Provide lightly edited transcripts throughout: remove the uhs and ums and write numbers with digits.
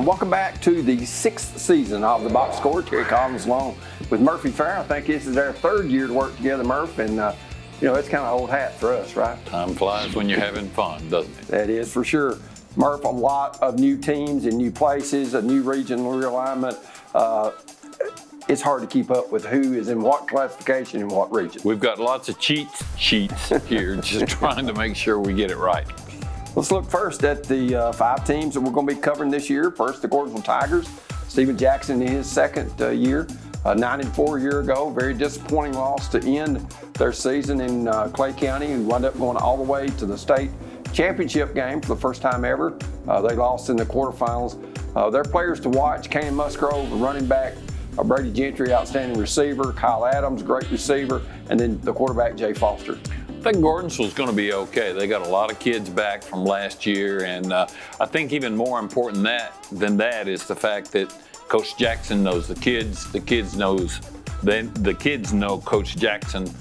And welcome back to the 6th season of the Box Score. Terry Collins along with Murphy Farrer. I think this is our 3rd year to work together, Murph, and it's kind of old hat for us, right? Time flies when you're having fun, doesn't it? That is for sure. Murph, a lot of new teams in new places, a new regional realignment. It's hard to keep up with who is in what classification in what region. We've got lots of cheat sheets here, just trying to make sure we get it right. Let's look first at the 5 teams that we're going to be covering this year. First, the Gordonsville Tigers. Steven Jackson in his 2nd year, 9-4 a year ago. Very disappointing loss to end their season in Clay County, who wound up going all the way to the state championship game for the first time ever. They lost in the quarterfinals. Their players to watch: Cannon Musgrove, running back; Brady Gentry, outstanding receiver; Kyle Adams, great receiver; and then the quarterback, Jay Foster. I think Gordonsville's going to be okay. They got a lot of kids back from last year, and I think even more important than that is the fact that Coach Jackson knows the kids. The kids know Coach Jackson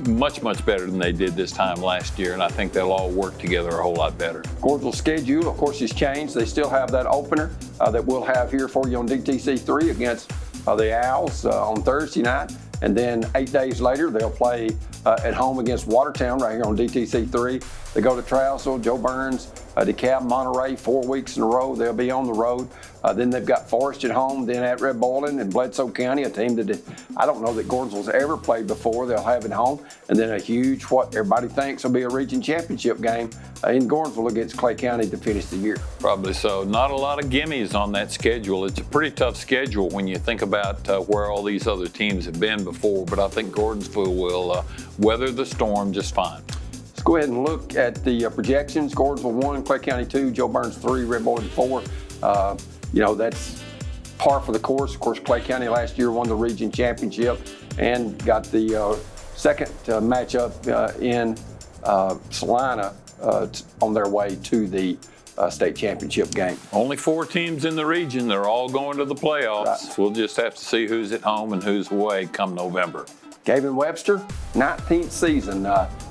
much better than they did this time last year, and I think they'll all work together a whole lot better. Gordonsville's schedule, of course, has changed. They still have that opener that we'll have here for you on DTC 3 against the Owls on Thursday night. And then 8 days later, they'll play at home against Watertown right here on DTC 3. They go to Trousdale, Joe Burns, DeKalb, Monterey, 4 weeks in a row. They'll be on the road. Then they've got Forest at home, then at Red Boiling and Bledsoe County, a team that I don't know that Gordonsville's ever played before. They'll have at home. And then a huge, what everybody thinks will be a region championship game in Gordonsville against Clay County to finish the year. Probably so. Not a lot of gimmies on that schedule. It's a pretty tough schedule when you think about where all these other teams have been before, but I think Gordonsville will weather the storm just fine. Let's go ahead and look at the projections. Gordonsville 1, Clay County 2, Joe Burns 3, Red Boiling 4. That's par for the course. Of course, Clay County last year won the region championship and got the second matchup in Salina on their way to the state championship game. Only 4 teams in the region. They're all going to the playoffs. Right. We'll just have to see who's at home and who's away come November. Gavin Webster, 19th season.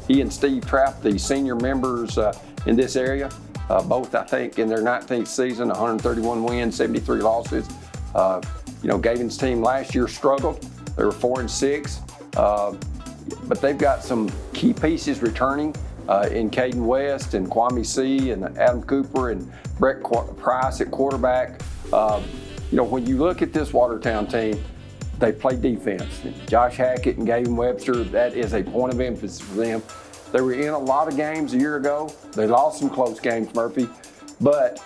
He and Steve Trapp, the senior members in this area, both, I think, in their 19th season, 131 wins, 73 losses. Gavin's team last year struggled. They were 4-6, but they've got some key pieces returning in Caden West and Kwame C. and Adam Cooper and Brett Price at quarterback. When you look at this Watertown team, they play defense. Josh Hackett and Gavin Webster, that is a point of emphasis for them. They were in a lot of games a year ago. They lost some close games, Murphy. But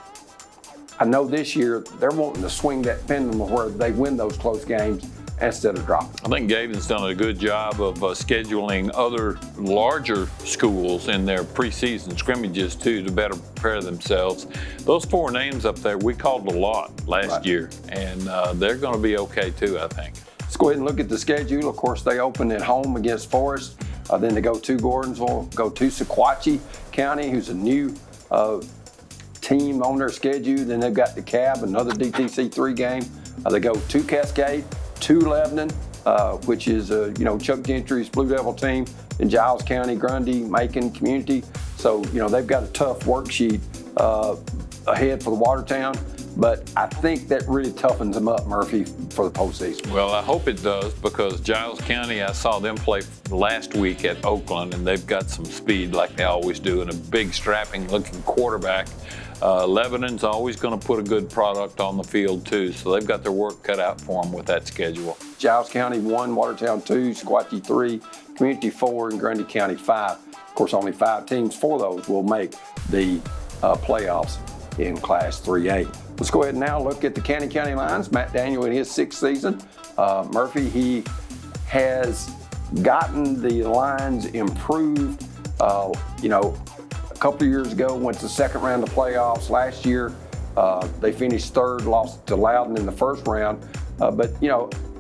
I know this year they're wanting to swing that pendulum where they win those close games instead of dropping. I think Gavin's done a good job of scheduling other larger schools in their preseason scrimmages, too, to better prepare themselves. Those 4 names up there, we called a lot last year, and they're going to be okay, too, I think. Let's go ahead and look at the schedule. Of course, they open at home against Forest. Then they go to Gordonsville, go to Sequatchie County, who's a new team on their schedule. Then they've got DeKalb, another DTC 3 game. They go to Cascade, to Lebanon, which is Chuck Gentry's Blue Devil team, in Giles County, Grundy, Macon Community. So they've got a tough worksheet ahead for the Watertown. But I think that really toughens them up, Murphy, for the postseason. Well, I hope it does, because Giles County, I saw them play last week at Oakland, and they've got some speed like they always do, and a big, strapping-looking quarterback. Lebanon's always going to put a good product on the field, too, so they've got their work cut out for them with that schedule. Giles County 1, Watertown 2, Sequatchie 3, Community 4, and Grundy County 5. Of course, only 5 teams, 4 of those will make the playoffs in Class 3A. Let's go ahead and now look at the County lines. Matt Daniel in his 6th season. Murphy, he has gotten the lines improved. A couple of years ago, went to the 2nd round of playoffs. Last year, they finished 3rd, lost to Loudon in the 1st round. But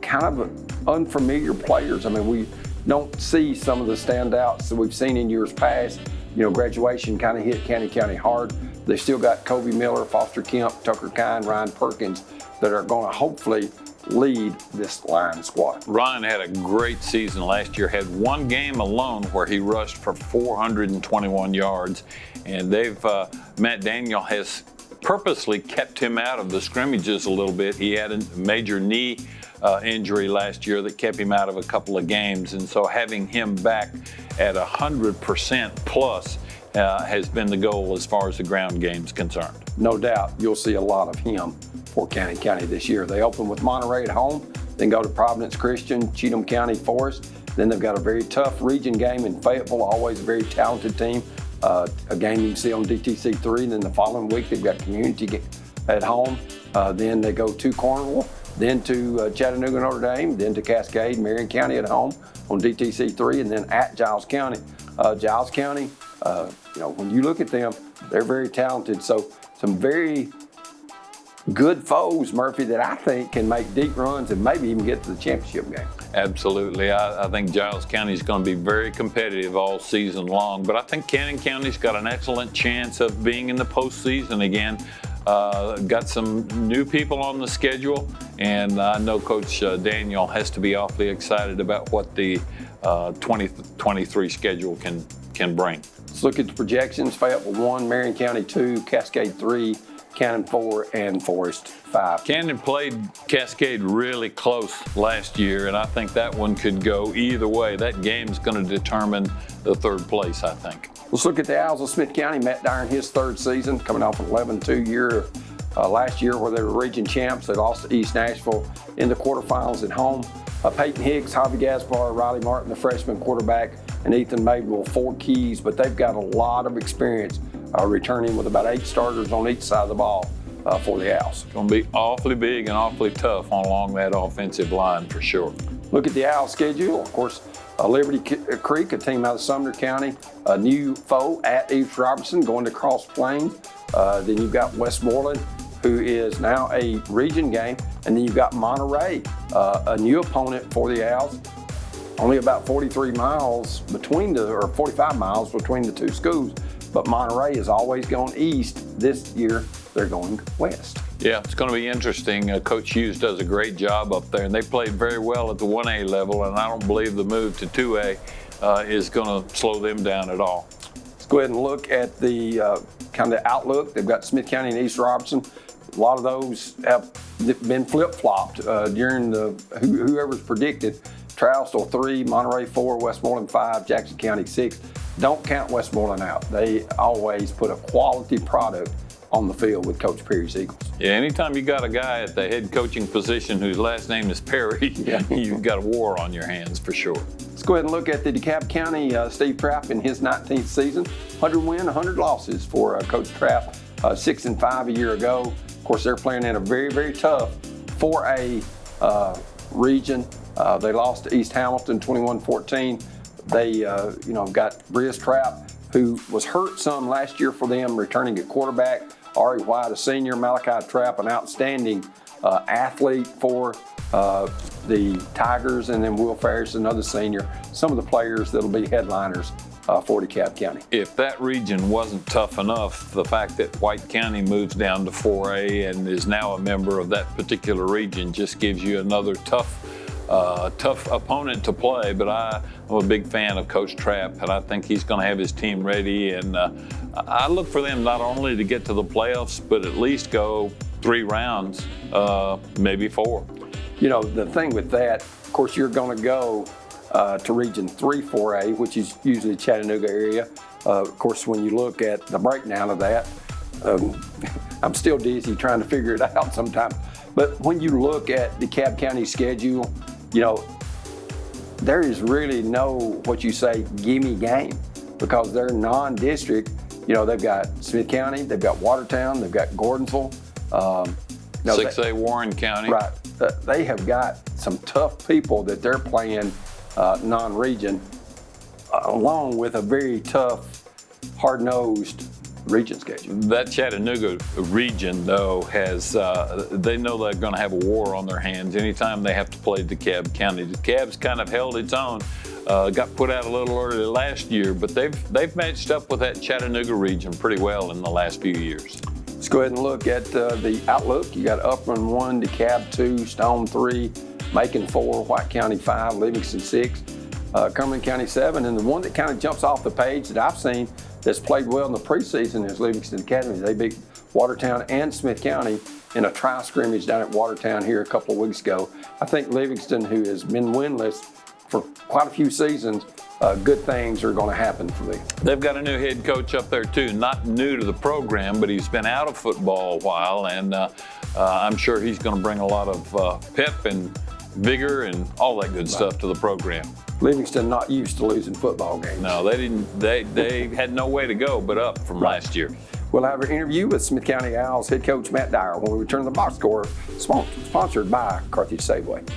kind of unfamiliar players. I mean, we don't see some of the standouts that we've seen in years past. Graduation kind of hit County hard. They still got Kobe Miller, Foster Kemp, Tucker Kine, Ryan Perkins that are going to hopefully lead this line squad. Ryan had a great season last year, had 1 game alone where he rushed for 421 yards. And Matt Daniel has purposely kept him out of the scrimmages a little bit. He had a major knee injury last year that kept him out of a couple of games, and so having him back at 100% plus has been the goal as far as the ground game's concerned. No doubt you'll see a lot of him for Cannon County this year. They open with Monterey at home, then go to Providence Christian, Cheatham County Forest. Then they've got a very tough region game in Fayetteville, always a very talented team. A game you can see on DTC 3. Then the following week they've got Community at home. Then they go to Cornwall, then to Chattanooga, Notre Dame, then to Cascade, Marion County at home on DTC 3, and then at Giles County. Giles County, when you look at them, they're very talented. So some very good foes, Murphy, that I think can make deep runs and maybe even get to the championship game. Absolutely. I think Giles County is going to be very competitive all season long, but I think Cannon County's got an excellent chance of being in the postseason again. Got some new people on the schedule, and I know Coach Daniel has to be awfully excited about what the 2023 schedule can bring. Let's look at the projections. Fayetteville 1, Marion County 2, Cascade 3, Cannon 4, and Forest 5. Cannon played Cascade really close last year, and I think that one could go either way. That game's going to determine the third place, I think. Let's look at the Owls of Smith County. Matt Dyer in his third season, coming off an 11-2 year last year where they were region champs. They lost to East Nashville in the quarterfinals at home. Peyton Higgs, Javi Gaspar, Riley Martin, the freshman quarterback, and Ethan Maybell, 4 keys, but they've got a lot of experience returning with about 8 starters on each side of the ball for the Owls. It's going to be awfully big and awfully tough along that offensive line for sure. Look at the Owls schedule. Of course, Liberty Creek, a team out of Sumner County, a new foe at East Robertson, going to Cross Plains. Then you've got Westmoreland, who is now a region game. And then you've got Monterey, a new opponent for the Owls. Only about 43 miles between or 45 miles between the two schools. But Monterey has always gone east. This year, they're going west. Yeah, it's going to be interesting. Coach Hughes does a great job up there, and they played very well at the 1A level, and I don't believe the move to 2A is going to slow them down at all. Let's go ahead and look at the kind of outlook. They've got Smith County and East Robertson. A lot of those have been flip-flopped during whoever's predicted. Trousdale 3, Monterey 4, Westmoreland 5, Jackson County 6. Don't count Westmoreland out. They always put a quality product on the field with Coach Perry's Eagles. Yeah, anytime you got a guy at the head coaching position whose last name is Perry, you've got a war on your hands for sure. Let's go ahead and look at the DeKalb County Steve Trapp in his 19th season. 100 win, 100 losses for Coach Trapp, 6-5 a year ago. Of course, they're playing in a very, very tough 4A region. They lost to East Hamilton 21-14. They, got Briz Trapp, who was hurt some last year for them, returning at quarterback. Ari White, a senior. Malachi Trapp, an outstanding athlete for the Tigers. And then Will Ferris, another senior. Some of the players that'll be headliners for DeKalb County. If that region wasn't tough enough, the fact that White County moves down to 4A and is now a member of that particular region just gives you another tough opponent to play. But I'm a big fan of Coach Trapp, and I think he's going to have his team ready. And I look for them not only to get to the playoffs, but at least go 3 rounds, maybe 4. The thing with that, of course, you're going to go to Region 3 4A, which is usually Chattanooga area. Of course, when you look at the breakdown of that, I'm still dizzy trying to figure it out sometimes. But when you look at the DeKalb County schedule, there is really no, gimme game, because they're non-district. They've got Smith County, they've got Watertown, they've got Gordonsville. 6A Warren County. Right. They have got some tough people that they're playing non-region, along with a very tough, hard-nosed region schedule. That Chattanooga region, though, has they know they're going to have a war on their hands anytime they have to play DeKalb County. DeKalb's kind of held its own, got put out a little early last year, but they've matched up with that Chattanooga region pretty well in the last few years. Let's go ahead and look at the outlook. You got Upland 1, DeKalb 2, Stone 3, Macon 4, White County 5, Livingston 6, Cumberland County 7, and the one that kind of jumps off the page that I've seen that's played well in the preseason is Livingston Academy. They beat Watertown and Smith County in a tri-scrimmage down at Watertown here a couple of weeks ago. I think Livingston, who has been winless for quite a few seasons, good things are going to happen for them. They've got a new head coach up there too, not new to the program, but he's been out of football a while, and I'm sure he's going to bring a lot of pep and vigor and all that good stuff to the program. Livingston not used to losing football games. No, they didn't. They had no way to go but up from last year. We'll have an interview with Smith County Owls head coach Matt Dyer when we return to the box score, sponsored by Carthage Safeway.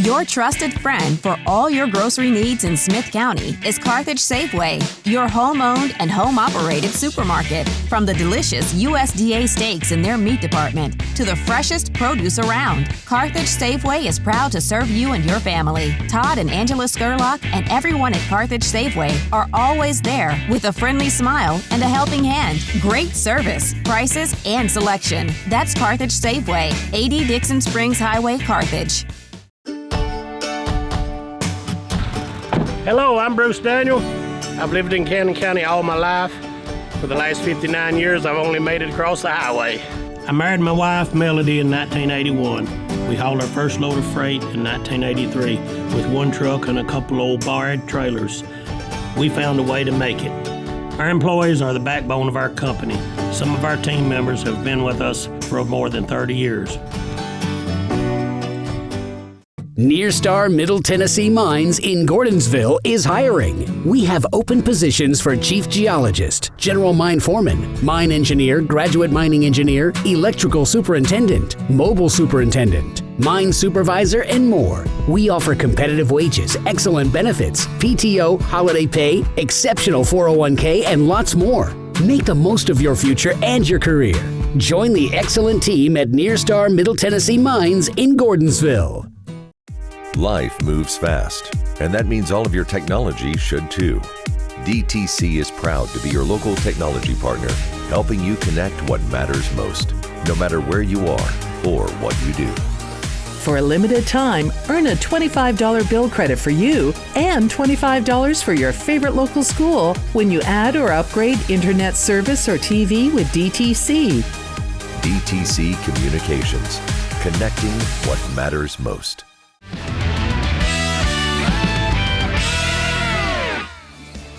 Your trusted friend for all your grocery needs in Smith County is Carthage Safeway, your home-owned and home-operated supermarket. From the delicious USDA steaks in their meat department to the freshest produce around, Carthage Safeway is proud to serve you and your family. Todd and Angela Skurlock and everyone at Carthage Safeway are always there with a friendly smile and a helping hand. Great service, prices, and selection. That's Carthage Safeway, 80 Dixon Springs Highway, Carthage. Hello, I'm Bruce Daniel. I've lived in Cannon County all my life. For the last 59 years, I've only made it across the highway. I married my wife, Melody, in 1981. We hauled our first load of freight in 1983 with one truck and a couple old barred trailers. We found a way to make it. Our employees are the backbone of our company. Some of our team members have been with us for more than 30 years. Nearstar Middle Tennessee Mines in Gordonsville is hiring. We have open positions for chief geologist, general mine foreman, mine engineer, graduate mining engineer, electrical superintendent, mobile superintendent, mine supervisor, and more. We offer competitive wages, excellent benefits, PTO, holiday pay, exceptional 401k, and lots more. Make the most of your future and your career. Join the excellent team at Nearstar Middle Tennessee Mines in Gordonsville. Life moves fast, and that means all of your technology should too. DTC is proud to be your local technology partner, helping you connect what matters most, no matter where you are or what you do. For a limited time, earn a $25 bill credit for you and $25 for your favorite local school when you add or upgrade internet service or TV with DTC. DTC Communications, connecting what matters most.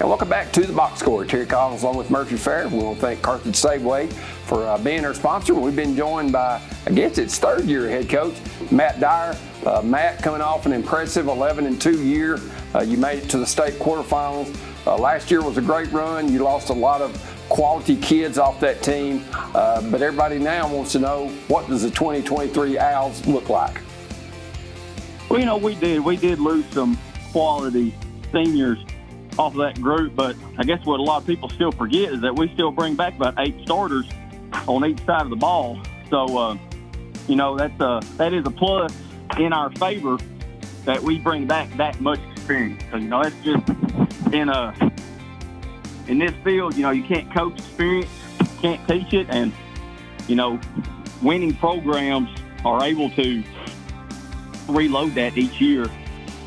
And welcome back to the box score. Terry Collins along with Murphy Fair. We want to thank Carthage Safeway for being our sponsor. We've been joined by, I guess it's third year head coach, Matt Dyer. Matt coming off an impressive 11-2 year. You made it to the state quarterfinals. Last year was a great run. You lost a lot of quality kids off that team. But everybody now wants to know, what does the 2023 Owls look like? Well, you know, we did lose some quality seniors off of that group, but I guess what a lot of people still forget is that we still bring back about 8 starters on each side of the ball. So, you know, that is a plus in our favor that we bring back that much experience. Because, you know, that's just in this field, you know, you can't coach experience, can't teach it, and, you know, winning programs are able to reload that each year.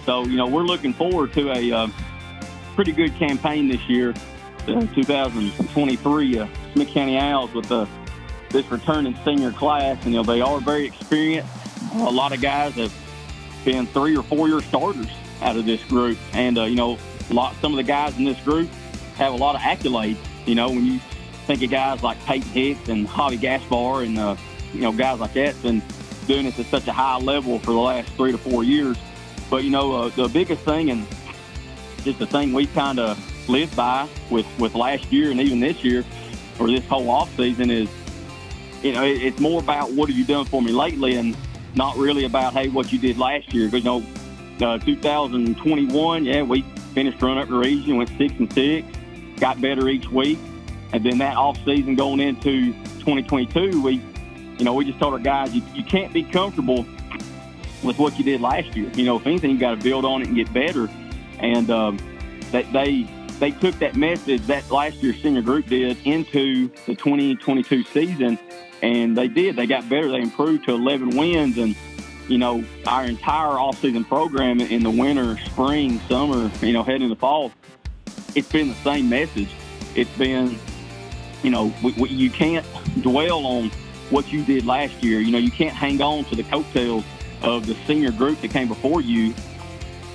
So, you know, we're looking forward to a pretty good campaign this year, 2023 Smith County Owls with this returning senior class. And, you know, they are very experienced. A lot of guys have been 3 or 4 year starters out of this group. And, you know, some of the guys in this group have a lot of accolades. You know, when you think of guys like Peyton Hicks and Javi Gaspar and, you know, guys like that's been doing this at such a high level for the last 3 to 4 years. But, you know, the biggest thing, and just the thing we kind of lived by with last year and even this year, or this whole offseason, is, you know, it's more about what have you done for me lately and not really about, hey, what you did last year. Because, you know, 2021, yeah, we finished running up the region, went 6-6, got better each week. And then that offseason going into 2022, we just told our guys, you can't be comfortable with what you did last year. You know, if anything, you got to build on it and get better. And they took that message that last year's senior group did into the 2022 season, and they did. They got better. They improved to 11 wins. And, you know, our entire off-season program in the winter, spring, summer, you know, heading into fall, it's been the same message. It's been, you can't dwell on what you did last year. You can't hang on to the coattails of the senior group that came before you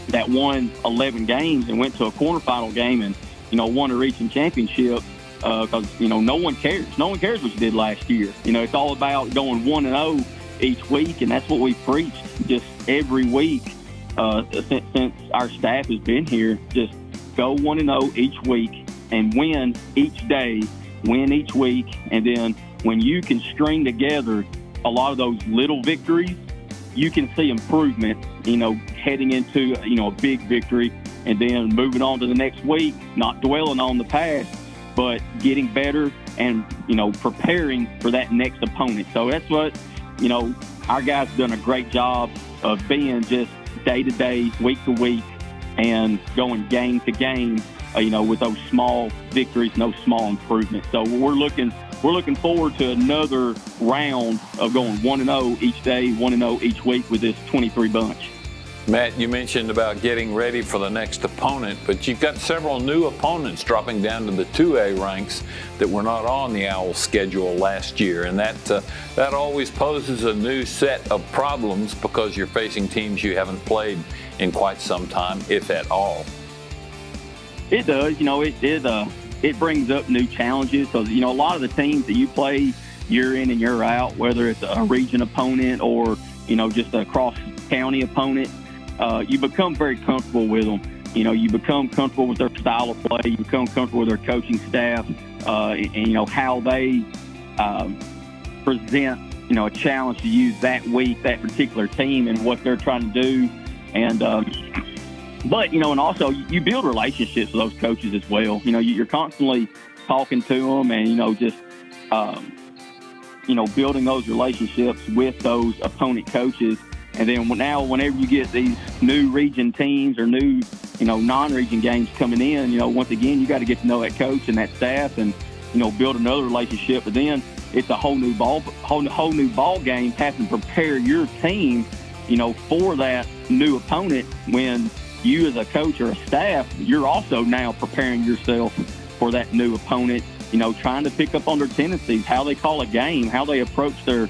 that won 11 games and went to a quarterfinal game and, won a region championship because, no one cares. No one cares what you did last year. It's all about going 1-0 each week, and that's what we preached just every week since our staff has been here. Just go 1-0 each week and win each day, win each week, and then when you can string together a lot of those little victories, you can see improvement, heading into, a big victory, and then moving on to the next week, not dwelling on the past, but getting better and, preparing for that next opponent. So that's what, our guys have done a great job of being just day-to-day, week-to-week, and going game to game, with those small victories and those small improvements. So we're looking forward to another round of going 1-0 each day, 1-0 each week with this 23 bunch. Matt, you mentioned about getting ready for the next opponent, but you've got several new opponents dropping down to the 2A ranks that were not on the Owls schedule last year, and that always poses a new set of problems because you're facing teams you haven't played in quite some time, if at all. It does. It brings up new challenges because, a lot of the teams that you play year in and year out, whether it's a region opponent or, just a cross-county opponent, you become very comfortable with them. You become comfortable with their style of play. You become comfortable with their coaching staff and how they present, a challenge to use that week, that particular team and what they're trying to do. And but, and also you build relationships with those coaches as well. You're constantly talking to them and, just, building those relationships with those opponent coaches. And then now whenever you get these new region teams or new, non-region games coming in, once again, you got to get to know that coach and that staff and, build another relationship. But then it's a whole new ball game, having to prepare your team, for that new opponent when you as a coach or a staff, you're also now preparing yourself for that new opponent, trying to pick up on their tendencies, how they call a game, how they approach their,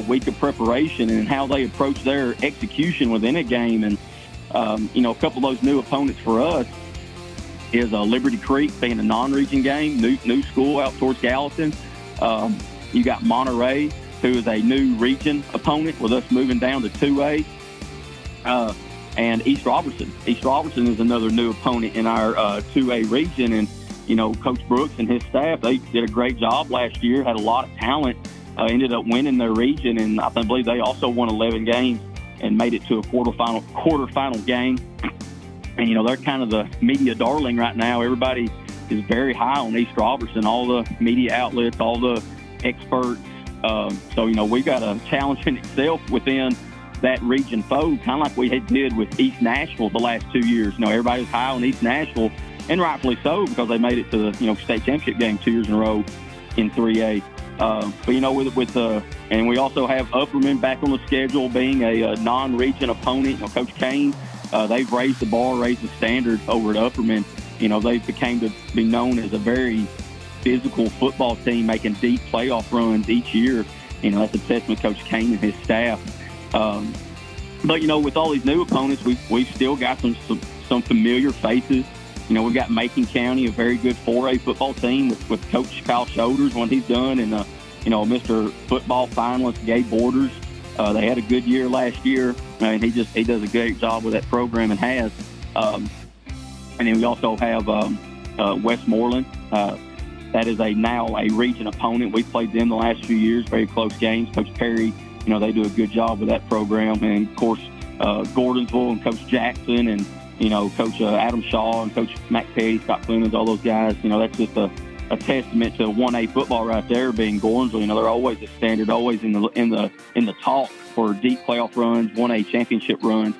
week of preparation and how they approach their execution within a game. And, a couple of those new opponents for us is Liberty Creek being a non-region game, new school out towards Gallatin. You got Monterey, who is a new region opponent with us moving down to 2A. And East Robertson. East Robertson is another new opponent in our 2A region. And, Coach Brooks and his staff, they did a great job last year, had a lot of talent, ended up winning their region. And I believe they also won 11 games and made it to a quarterfinal game. And, they're kind of the media darling right now. Everybody is very high on East Robertson, all the media outlets, all the experts. So, we've got a challenge in itself within that region foe, kind of like we did with East Nashville the last 2 years. Everybody was high on East Nashville, and rightfully so, because they made it to the, state championship game 2 years in a row in 3A. But, and we also have Upperman back on the schedule being a non-region opponent. Coach Kane, they've raised the bar, raised the standard over at Upperman. They became to be known as a very physical football team, making deep playoff runs each year. That's a testament to Coach Kane and his staff. But, with all these new opponents, we've still got some familiar faces. We've got Macon County, a very good 4A football team with Coach Kyle Shoulders, what he's done, and, Mr. Football finalist Gabe Borders. They had a good year last year, and he does a great job with that program and has. And then we also have Westmoreland. That is now a region opponent. We've played them the last few years, very close games. Coach Perry, they do a good job with that program. And, of course, Gordonsville and Coach Jackson and, Coach Adam Shaw and Coach Matt Petty, Scott Clemens, all those guys, that's just a testament to 1A football right there being Gordonsville. They're always a standard, always in the talk for deep playoff runs, 1A championship runs.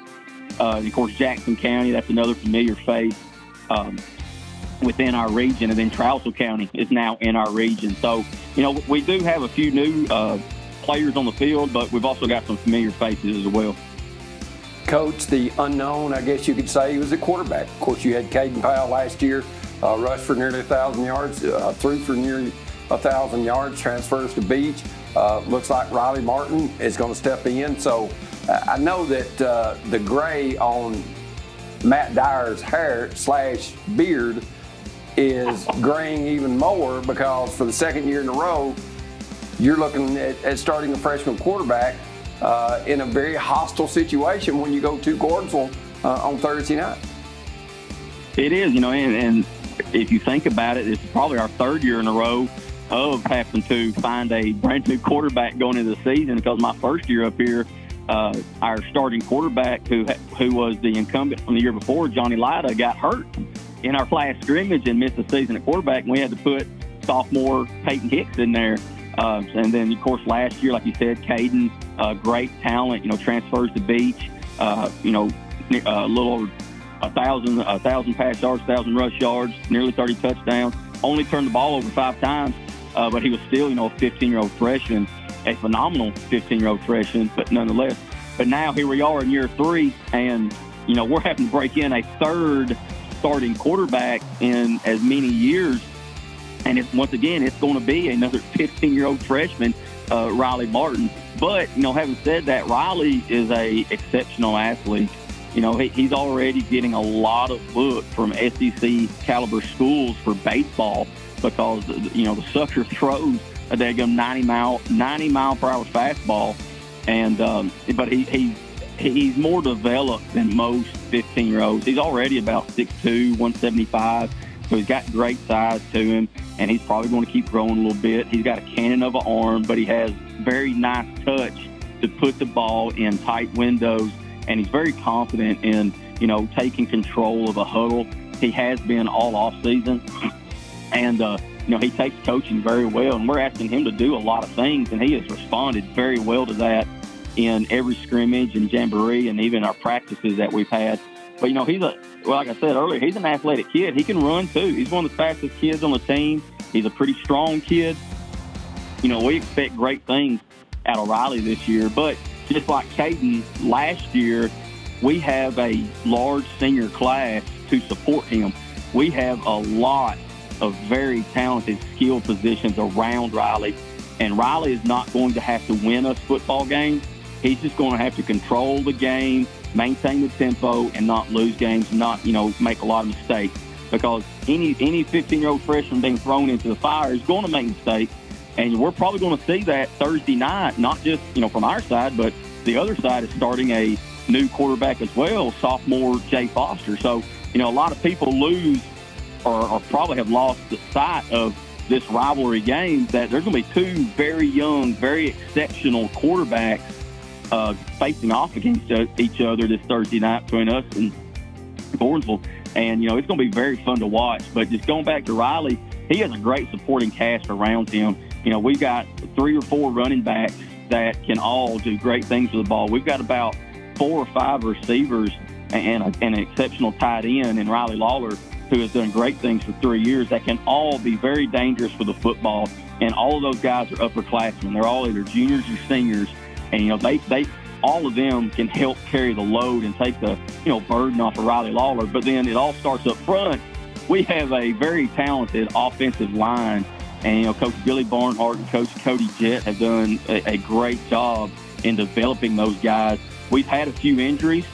And, of course, Jackson County, that's another familiar face within our region. And then Trousdale County is now in our region. So, we do have a few new players on the field, but we've also got some familiar faces as well. Coach, the unknown, I guess you could say, was at quarterback. Of course, you had Caden Powell last year, rushed for nearly 1,000 yards, threw for nearly 1,000 yards, transfers to Beach. Looks like Riley Martin is going to step in. So I know that the gray on Matt Dyer's hair / beard is graying even more, because for the second year in a row, you're looking at starting a freshman quarterback in a very hostile situation when you go to Gordonsville on Thursday night. It is, and if you think about it, it's probably our third year in a row of having to find a brand new quarterback going into the season, because my first year up here, our starting quarterback, who was the incumbent from the year before, Johnny Lida, got hurt in our last scrimmage and missed the season at quarterback, and we had to put sophomore Peyton Hicks in there. And then, of course, last year, like you said, Caden, great talent, transfers to Beach, a little over 1,000 pass yards, 1,000 rush yards, nearly 30 touchdowns, only turned the ball over 5 times, but he was still, a 15-year-old freshman, a phenomenal 15-year-old freshman, but nonetheless. But now here we are in year 3, and, we're having to break in a third starting quarterback in as many years. And once again, it's going to be another 15-year-old freshman, Riley Martin. But, having said that, Riley is a exceptional athlete. He's already getting a lot of look from SEC caliber schools for baseball, because, the sucker throws a daggum 90 mile per hour fastball. And, but he's more developed than most 15-year-olds. He's already about 6'2", 175. So he's got great size to him, and he's probably going to keep growing a little bit. He's got a cannon of an arm, but he has very nice touch to put the ball in tight windows, and he's very confident in, taking control of a huddle. He has been all offseason, and, he takes coaching very well, and we're asking him to do a lot of things, and he has responded very well to that in every scrimmage and jamboree and even our practices that we've had. But, like I said earlier, he's an athletic kid. He can run, too. He's one of the fastest kids on the team. He's a pretty strong kid. We expect great things out of Riley this year. But just like Caden last year, we have a large senior class to support him. We have a lot of very talented skill positions around Riley. And Riley is not going to have to win us football games. He's just going to have to control the game, maintain the tempo, and not lose games, and not, make a lot of mistakes. Because any 15-year-old freshman being thrown into the fire is going to make mistakes. And we're probably going to see that Thursday night, not just, from our side, but the other side is starting a new quarterback as well, sophomore Jay Foster. So, a lot of people lose or probably have lost the sight of this rivalry game, that there's going to be 2 very young, very exceptional quarterbacks facing off against each other this Thursday night between us and Gordonsville. And, it's going to be very fun to watch. But just going back to Riley, he has a great supporting cast around him. We've got 3 or 4 running backs that can all do great things with the ball. We've got about 4 or 5 receivers and an exceptional tight end in Riley Lawler, who has done great things for 3 years, that can all be very dangerous with the football. And all of those guys are upperclassmen. They're all either juniors or seniors. And, they all of them can help carry the load and take the, burden off of Riley Lawler. But then it all starts up front. We have a very talented offensive line. And, Coach Billy Barnhart and Coach Cody Jett have done a great job in developing those guys. We've had a few injuries.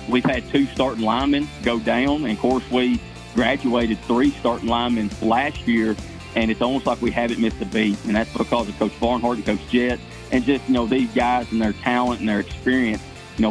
We've had 2 starting linemen go down. And, of course, we graduated 3 starting linemen last year. And it's almost like we haven't missed a beat. And that's because of Coach Barnhart and Coach Jett. And just, these guys and their talent and their experience,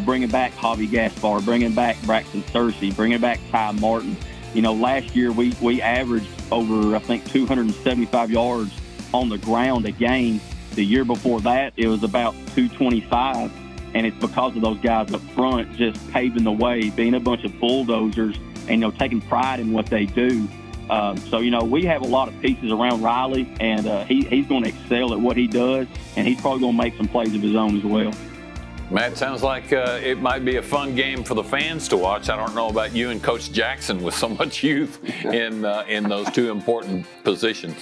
bringing back Javi Gaspar, bringing back Braxton Searcy, bringing back Ty Martin. Last year we averaged over, I think, 275 yards on the ground a game. The year before that, it was about 225. And it's because of those guys up front just paving the way, being a bunch of bulldozers and, taking pride in what they do. So, we have a lot of pieces around Riley, and he's going to excel at what he does, and he's probably going to make some plays of his own as well. Matt, sounds like it might be a fun game for the fans to watch. I don't know about you and Coach Jackson with so much youth in those 2 important positions.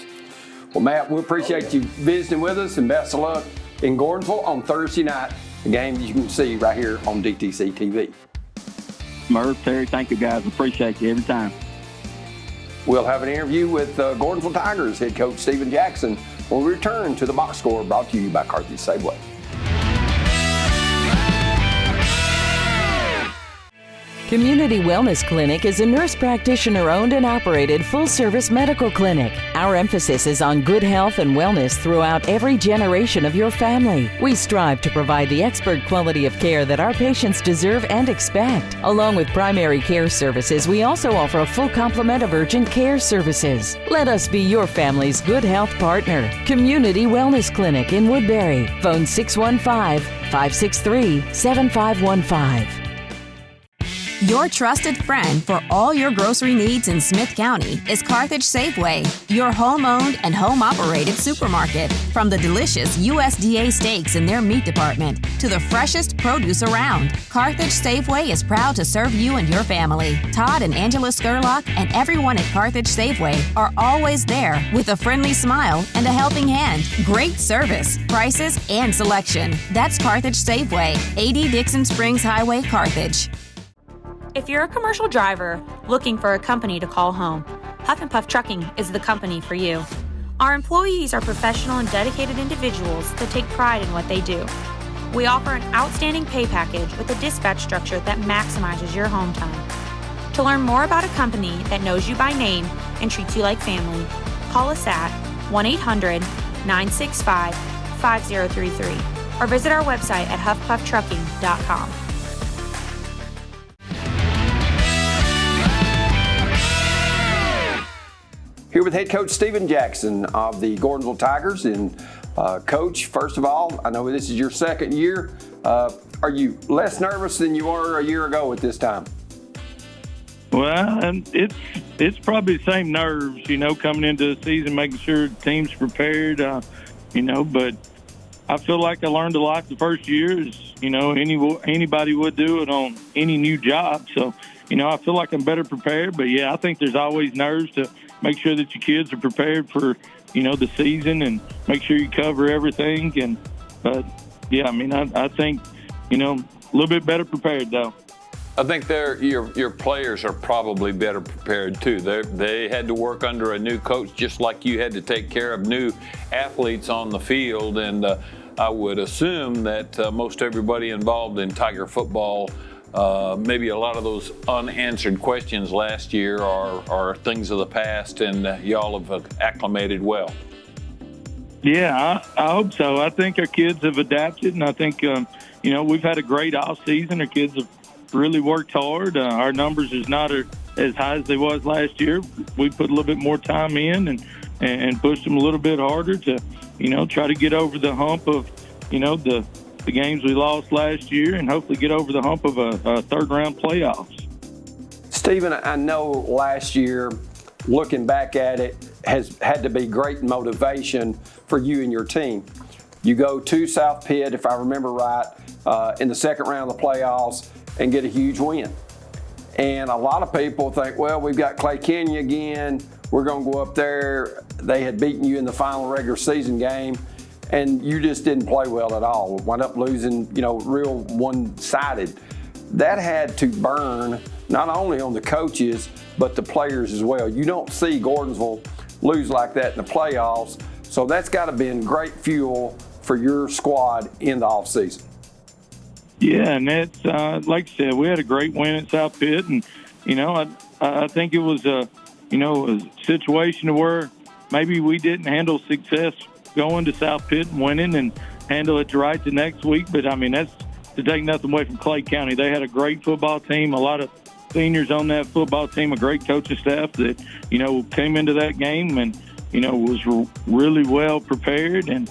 Well, Matt, we appreciate you visiting with us, and best of luck in Gordonsville on Thursday night, the game you can see right here on DTC TV. Merv, Terry, thank you guys. Appreciate you every time. We'll have an interview with Gordonsville Tigers head coach Steven Jackson when we return to the Box Score, brought to you by Carthage Safeway. Community Wellness Clinic is a nurse practitioner-owned and operated full-service medical clinic. Our emphasis is on good health and wellness throughout every generation of your family. We strive to provide the expert quality of care that our patients deserve and expect. Along with primary care services, we also offer a full complement of urgent care services. Let us be your family's good health partner. Community Wellness Clinic in Woodbury. Phone 615-563-7515. Your trusted friend for all your grocery needs in Smith County is Carthage Safeway, your home-owned and home-operated supermarket. From the delicious USDA steaks in their meat department to the freshest produce around, Carthage Safeway is proud to serve you and your family. Todd and Angela Skurlock and everyone at Carthage Safeway are always there with a friendly smile and a helping hand. Great service, prices, and selection. That's Carthage Safeway, 80 Dixon Springs Highway, Carthage. If you're a commercial driver looking for a company to call home, Huff and Puff Trucking is the company for you. Our employees are professional and dedicated individuals that take pride in what they do. We offer an outstanding pay package with a dispatch structure that maximizes your home time. To learn more about a company that knows you by name and treats you like family, call us at 1-800-965-5033 or visit our website at huffpufftrucking.com. Here with head coach Steven Jackson of the Gordonsville Tigers. And Coach, first of all, I know this is your second year. Are you less nervous than you were a year ago at this time? Well, and it's probably the same nerves, coming into the season, making sure the team's prepared, but I feel like I learned a lot the first year, as, anybody would do it on any new job. So, I feel like I'm better prepared, but yeah, I think there's always nerves to make sure that your kids are prepared for, the season and make sure you cover everything. But yeah, I think, a little bit better prepared though. I think your players are probably better prepared too. They had to work under a new coach, just like you had to take care of new athletes on the field. And I would assume that most everybody involved in Tiger football, maybe a lot of those unanswered questions last year are things of the past, and y'all have acclimated well. Yeah, I hope so. I think our kids have adapted, and I think, we've had a great off season. Our kids have really worked hard. Our numbers is not as high as they was last year. We put a little bit more time in and pushed them a little bit harder to, try to get over the hump of, the games we lost last year and hopefully get over the hump of a third-round playoffs. Steven, I know last year, looking back at it, has had to be great motivation for you and your team. You go to South Pitt, if I remember right, in the second round of the playoffs and get a huge win. And a lot of people think, well, we've got Clay Canyon again. We're going to go up there. They had beaten you in the final regular season game, and you just didn't play well at all. Wound up losing, real one-sided. That had to burn not only on the coaches, but the players as well. You don't see Gordonsville lose like that in the playoffs, so that's got to be great fuel for your squad in the offseason. Yeah, and that's, like I said, we had a great win at South Pitt, and, I think it was a situation where maybe we didn't handle success going to South Pitt and winning and handle it right the next week. But, that's to take nothing away from Clay County. They had a great football team, a lot of seniors on that football team, a great coaching staff that, came into that game and, was really well prepared and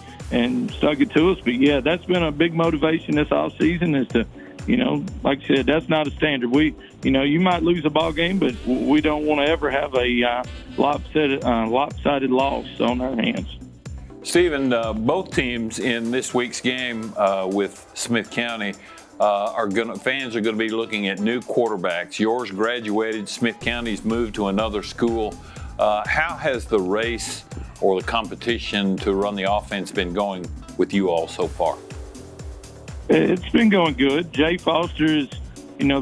stuck it to us. But, yeah, that's been a big motivation this offseason is to, like I said, that's not a standard. You might lose a ball game, but we don't want to ever have a lopsided loss on our hands. Steven, both teams in this week's game with Smith County fans are going to be looking at new quarterbacks. Yours graduated, Smith County's moved to another school. How has the race or the competition to run the offense been going with you all so far? It's been going good. Jay Foster is,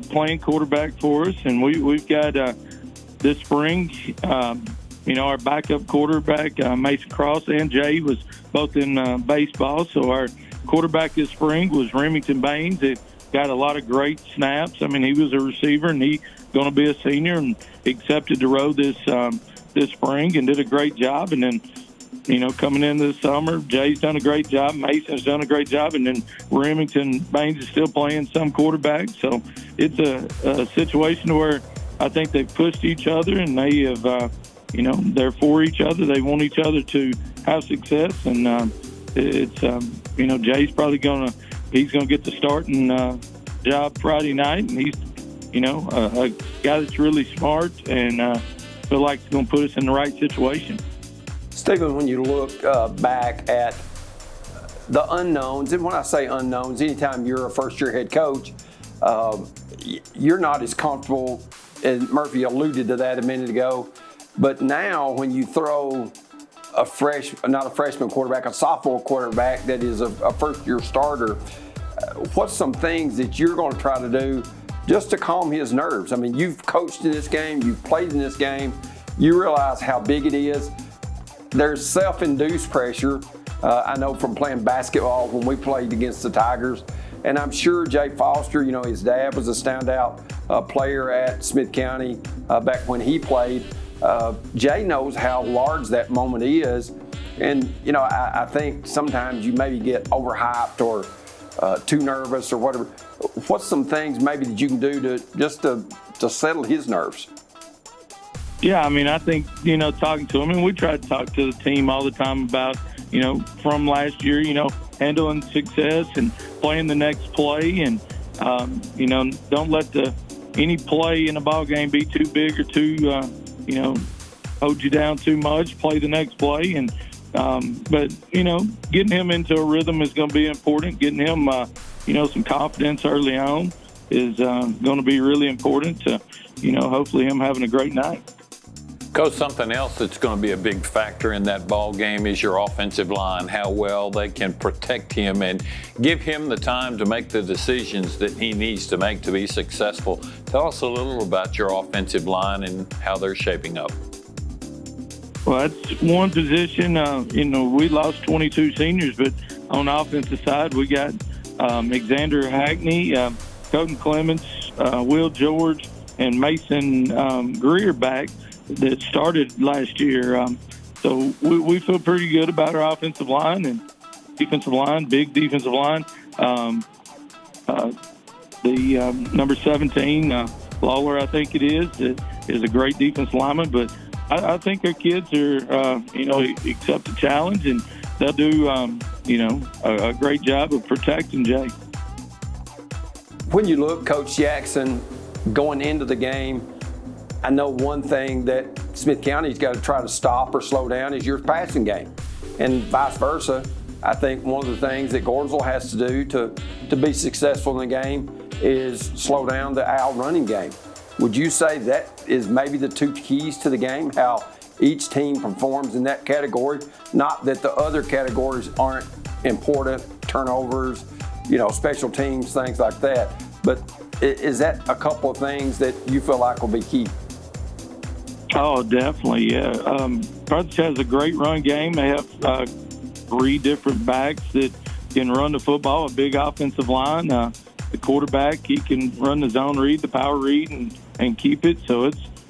playing quarterback for us, and we've got this spring, our backup quarterback, Mason Cross, and Jay was both in baseball. So our quarterback this spring was Remington Baines. It got a lot of great snaps. I mean, he was a receiver, and he's going to be a senior, and accepted to row this spring and did a great job. And then, coming in this summer, Jay's done a great job. Mason's done a great job. And then Remington Baines is still playing some quarterback. So it's a situation where I think they've pushed each other, and they have, they're for each other. They want each other to have success. And it's, Jay's probably he's going to get the starting job Friday night. And he's, a guy that's really smart, and feel like he's going to put us in the right situation. Stephen, when you look back at the unknowns, and when I say unknowns, anytime you're a first-year head coach, you're not as comfortable, and Murphy alluded to that a minute ago, but now when you throw not a freshman quarterback, a sophomore quarterback that is a first-year starter, what's some things that you're going to try to do just to calm his nerves? I mean, you've coached in this game, you've played in this game, you realize how big it is. There's self-induced pressure. I know from playing basketball when we played against the Tigers, and I'm sure Jay Foster, his dad was a standout player at Smith County back when he played. Jay knows how large that moment is, and I think sometimes you maybe get overhyped or too nervous or whatever. What's some things maybe that you can do to settle his nerves? Yeah, I mean, I think, talking to him, and we try to talk to the team all the time about, from last year, handling success and playing the next play, and, don't let any play in a ball game be too big or too, hold you down too much. Play the next play, and but getting him into a rhythm is going to be important. Getting him, some confidence early on is going to be really important to, hopefully him having a great night. Coach, something else that's going to be a big factor in that ball game is your offensive line, how well they can protect him and give him the time to make the decisions that he needs to make to be successful. Tell us a little about your offensive line and how they're shaping up. Well, that's one position. We lost 22 seniors, but on the offensive side, we got Alexander Hackney, Colton Clements, Will George, and Mason Greer back that started last year. So we feel pretty good about our offensive line and defensive line, big defensive line. The number 17, Lawler, I think it is a great defensive lineman. But I think our kids are, accept the challenge, and they'll do, a great job of protecting Jay. When you look, Coach Jackson, going into the game, I know one thing that Smith County's got to try to stop or slow down is your passing game, and vice versa. I think one of the things that Gordonsville has to do to be successful in the game is slow down the Owl running game. Would you say that is maybe the two keys to the game, how each team performs in that category? Not that the other categories aren't important, turnovers, special teams, things like that, but is that a couple of things that you feel like will be key? Oh, definitely, yeah. Carthage has a great run game. They have 3 different backs that can run the football, a big offensive line. The quarterback, he can run the zone read, the power read, and keep it. So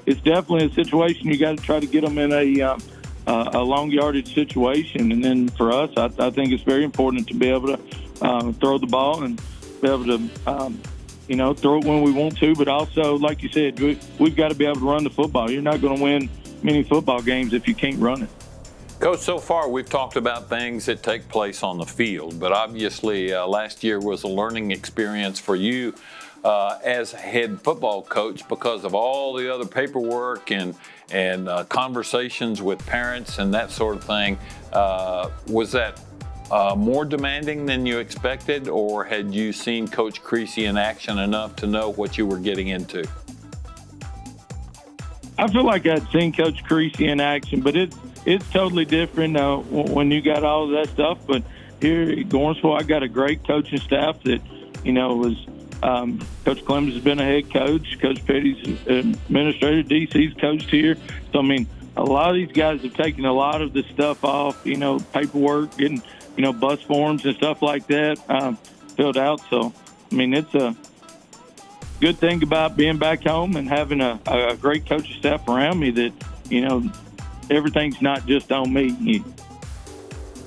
it's definitely a situation you got to try to get them in a long yardage situation. And then for us, I think it's very important to be able to throw the ball and be able to throw it when we want to, but also, like you said, we've got to be able to run the football. You're not going to win many football games if you can't run it. Coach, so far we've talked about things that take place on the field, but obviously last year was a learning experience for you as head football coach because of all the other paperwork and conversations with parents and that sort of thing. Was that more demanding than you expected, or had you seen Coach Creasy in action enough to know what you were getting into? I feel like I'd seen Coach Creasy in action, but it's totally different when you got all of that stuff. But here at Gordonsville, I got a great coaching staff that, was Coach Clemens has been a head coach. Coach Petty's administrator. DC's coached here. So, I mean, a lot of these guys have taken a lot of the stuff off, paperwork, getting, bus forms and stuff like that filled out. So, I mean, it's a good thing about being back home and having a great coaching staff around me that, everything's not just on me.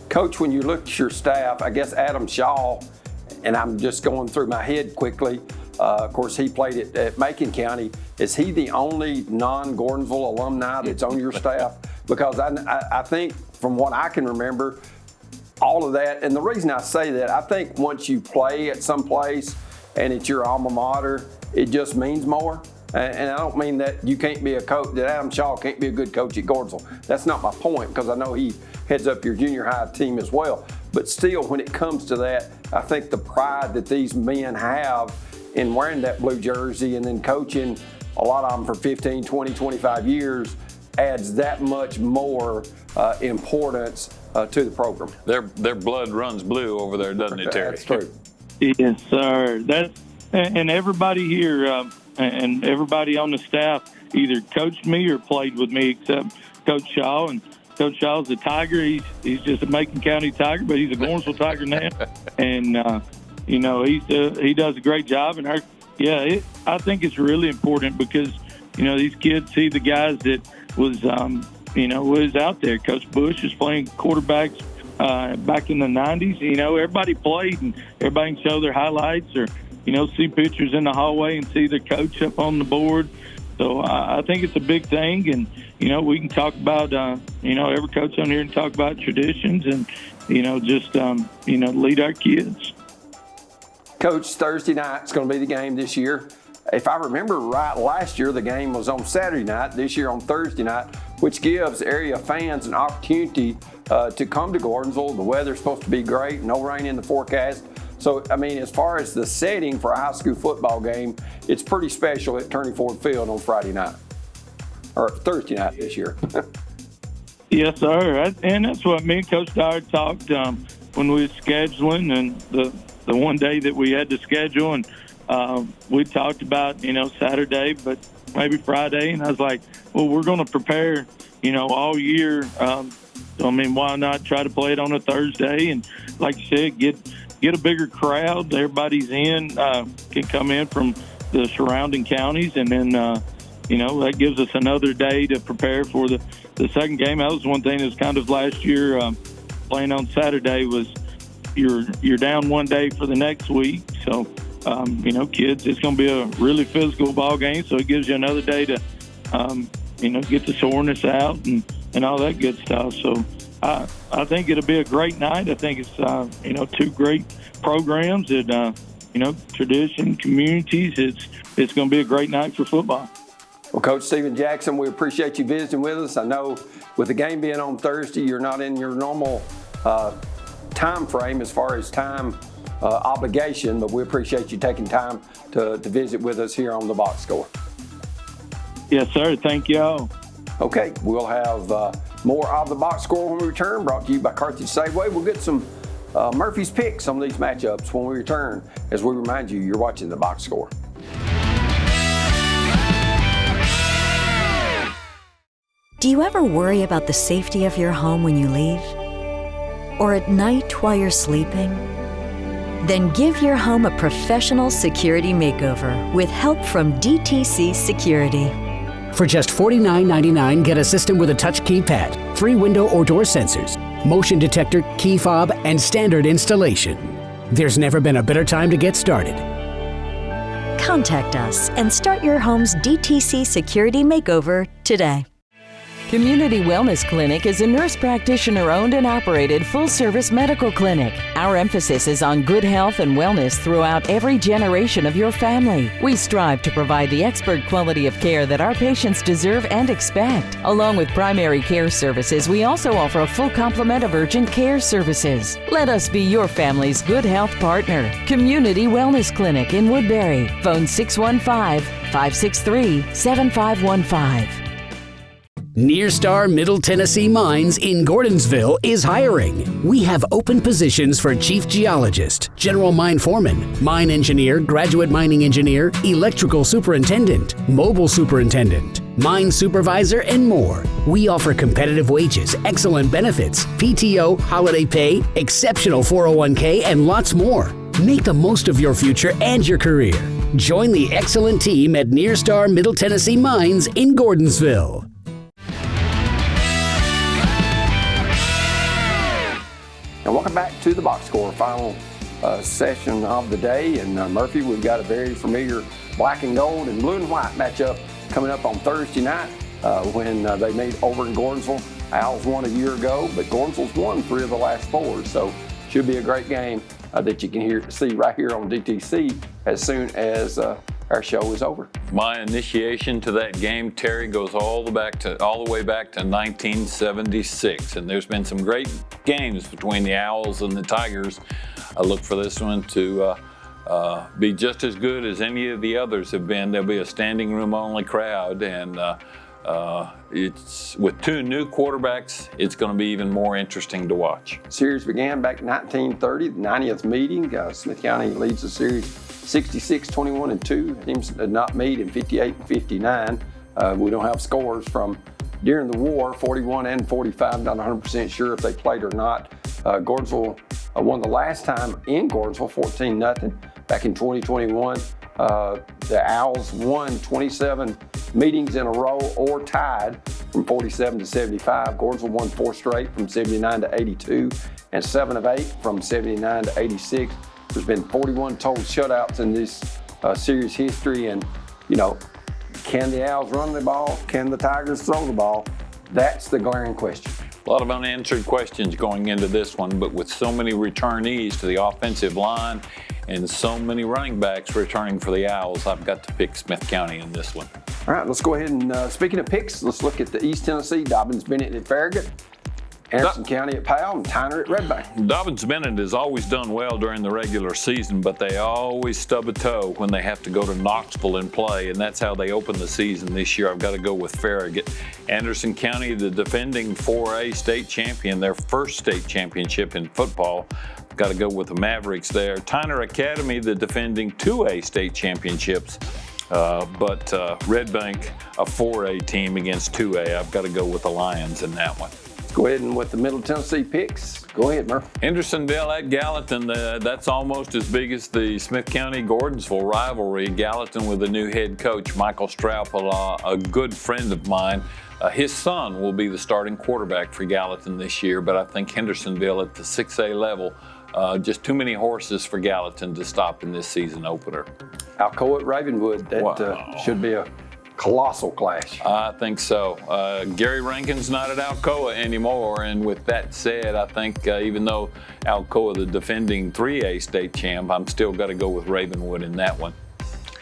Coach, when you look at your staff, I guess Adam Shaw, and I'm just going through my head quickly, of course, he played at Macon County. Is he the only non-Gordonsville alumni that's on your staff? Because I think, from what I can remember, all of that, and the reason I say that, I think once you play at some place and it's your alma mater, it just means more. And I don't mean that you can't be a coach, that Adam Shaw can't be a good coach at Gordonsville. That's not my point, because I know he heads up your junior high team as well. But still, when it comes to that, I think the pride that these men have in wearing that blue jersey and then coaching a lot of them for 15, 20, 25 years adds that much more importance to the program. Their blood runs blue over there, doesn't it, Terry? That's true. Yes, sir. And everybody here and everybody on the staff either coached me or played with me, except Coach Shaw. And Coach Shaw's a Tiger. He's just a Macon County Tiger, but he's a Gordonsville Tiger now. And he does a great job. And I think it's really important because these kids see the guys that was out there. Coach Bush is playing quarterbacks back in the 90s. Everybody played, and everybody can show their highlights or see pictures in the hallway and see their coach up on the board. So I think it's a big thing, and we can talk about every coach on here and talk about traditions and lead our kids. Coach, Thursday night's going to be the game this year. If I remember right, last year the game was on Saturday night, this year on Thursday night, which gives area fans an opportunity to come to Gordonsville. The weather's supposed to be great, no rain in the forecast. So, I mean, as far as the setting for a high school football game, it's pretty special at Turney Ford Field on Friday night, or Thursday night this year. Yes, sir. And that's what me and Coach Dyer talked when we were scheduling, and the one day that we had to schedule, and we talked about, Saturday, but maybe Friday. And I was like, well, we're going to prepare, all year. Why not try to play it on a Thursday? And like you said, get a bigger crowd. Everybody's can come in from the surrounding counties. And then, that gives us another day to prepare for the second game. That was one thing that was kind of last year playing on Saturday was you're down one day for the next week. So, kids, it's going to be a really physical ball game. So it gives you another day to, get the soreness out and all that good stuff. So I think it'll be a great night. I think it's, two great programs that, tradition, communities. It's going to be a great night for football. Well, Coach Stephen Jackson, we appreciate you visiting with us. I know with the game being on Thursday, you're not in your normal time frame as far as time obligation, but we appreciate you taking time to visit with us here on the Box Score. Yes, sir. Thank you all. Okay, we'll have more of the Box Score when we return, brought to you by Carthage Safeway. We'll get some Murphy's picks on these matchups when we return, as we remind you, you're watching the Box Score. Do you ever worry about the safety of your home when you leave? Or at night while you're sleeping? Then give your home a professional security makeover with help from DTC Security. For just $49.99, get a system with a touch keypad, 3 window or door sensors, motion detector, key fob, and standard installation. There's never been a better time to get started. Contact us and start your home's DTC Security Makeover today. Community Wellness Clinic is a nurse practitioner-owned and operated full-service medical clinic. Our emphasis is on good health and wellness throughout every generation of your family. We strive to provide the expert quality of care that our patients deserve and expect. Along with primary care services, we also offer a full complement of urgent care services. Let us be your family's good health partner. Community Wellness Clinic in Woodbury. Phone 615-563-7515. Nearstar Middle Tennessee Mines in Gordonsville is hiring. We have open positions for chief geologist, general mine foreman, mine engineer, graduate mining engineer, electrical superintendent, mobile superintendent, mine supervisor, and more. We offer competitive wages, excellent benefits, PTO, holiday pay, exceptional 401k, and lots more. Make the most of your future and your career. Join the excellent team at Nearstar Middle Tennessee Mines in Gordonsville. And welcome back to the Box Score, final session of the day. And Murphy, we've got a very familiar black and gold and blue and white matchup coming up on Thursday night when they meet over in Gordonsville. Owls won a year ago, but Gordonsville's won 3 of the last 4. So should be a great game that you can see right here on DTC as soon as our show is over. My initiation to that game, Terry, goes all the way back to 1976, and there's been some great games between the Owls and the Tigers. I look for this one to be just as good as any of the others have been. There'll be a standing room only crowd, and it's with 2 new quarterbacks, it's going to be even more interesting to watch. Series began back in 1930, the 90th meeting. Smith County leads the series 66-21-2. Teams did not meet in 58-59. We don't have scores from during the war, 41 and 45. Not 100% sure if they played or not. Gordonsville won the last time in Gordonsville, 14-0 back in 2021. The Owls won 27 meetings in a row or tied from 47 to 75. Gordonsville won 4 straight from 79 to 82 and 7 of 8 from 79 to 86. There's been 41 total shutouts in this series history, and can the Owls run the ball? Can the Tigers throw the ball? That's the glaring question. A lot of unanswered questions going into this one, but with so many returnees to the offensive line and so many running backs returning for the Owls, I've got to pick Smith County in this one. All right, let's go ahead and speaking of picks, let's look at the East Tennessee, Dobbins-Bennett at Farragut, Anderson County at Powell, and Tyner at Red Bank. Dobbins-Bennett has always done well during the regular season, but they always stub a toe when they have to go to Knoxville and play, and that's how they open the season this year. I've got to go with Farragut. Anderson County, the defending 4A state champion, their first state championship in football. Got to go with the Mavericks there. Tyner Academy, the defending 2A state championships, but Red Bank, a 4A team against 2A. I've got to go with the Lions in that one. Go ahead and with the Middle Tennessee picks. Go ahead, Murph. Hendersonville at Gallatin. That's almost as big as the Smith County-Gordonsville rivalry. Gallatin with a new head coach, Michael Straupel, a good friend of mine. His son will be the starting quarterback for Gallatin this year, but I think Hendersonville at the 6A level, just too many horses for Gallatin to stop in this season opener. Alcoa at Ravenwood. That should be a colossal clash. I think so. Gary Rankin's not at Alcoa anymore, and with that said, I think even though Alcoa, the defending 3A state champ, I'm still got to go with Ravenwood in that one.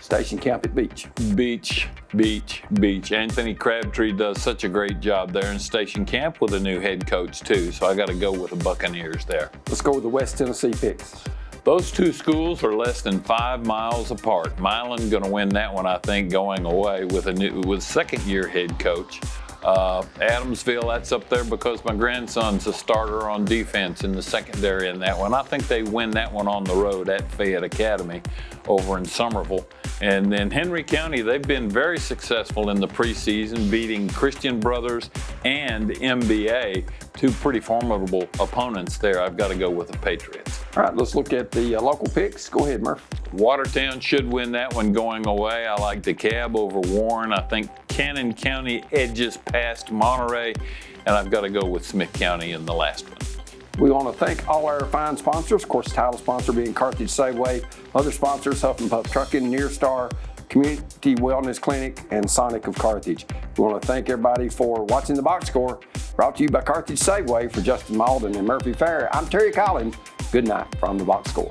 Station Camp at Beach. Beach. Anthony Crabtree does such a great job there in Station Camp with a new head coach too, so I got to go with the Buccaneers there. Let's go with the West Tennessee picks. Those 2 schools are less than 5 miles apart. Milan going to win that one, I think, going away with second-year head coach. Adamsville, that's up there because my grandson's a starter on defense in the secondary in that one. I think they win that one on the road at Fayette Academy over in Somerville. And then Henry County, they've been very successful in the preseason, beating Christian Brothers and MBA, 2 pretty formidable opponents there. I've got to go with the Patriots. All right, let's look at the local picks. Go ahead, Murph. Watertown should win that one going away. I like DeKalb over Warren. I think Cannon County edges past Monterey, and I've got to go with Smith County in the last one. We want to thank all our fine sponsors. Of course, title sponsor being Carthage Safeway. Other sponsors, Huff and Puff Trucking, Nearstar, Community Wellness Clinic, and Sonic of Carthage. We want to thank everybody for watching the Box Score. Brought to you by Carthage Safeway. For Justin Malden and Murphy Farrer, I'm Terry Collins. Good night from the Box Score.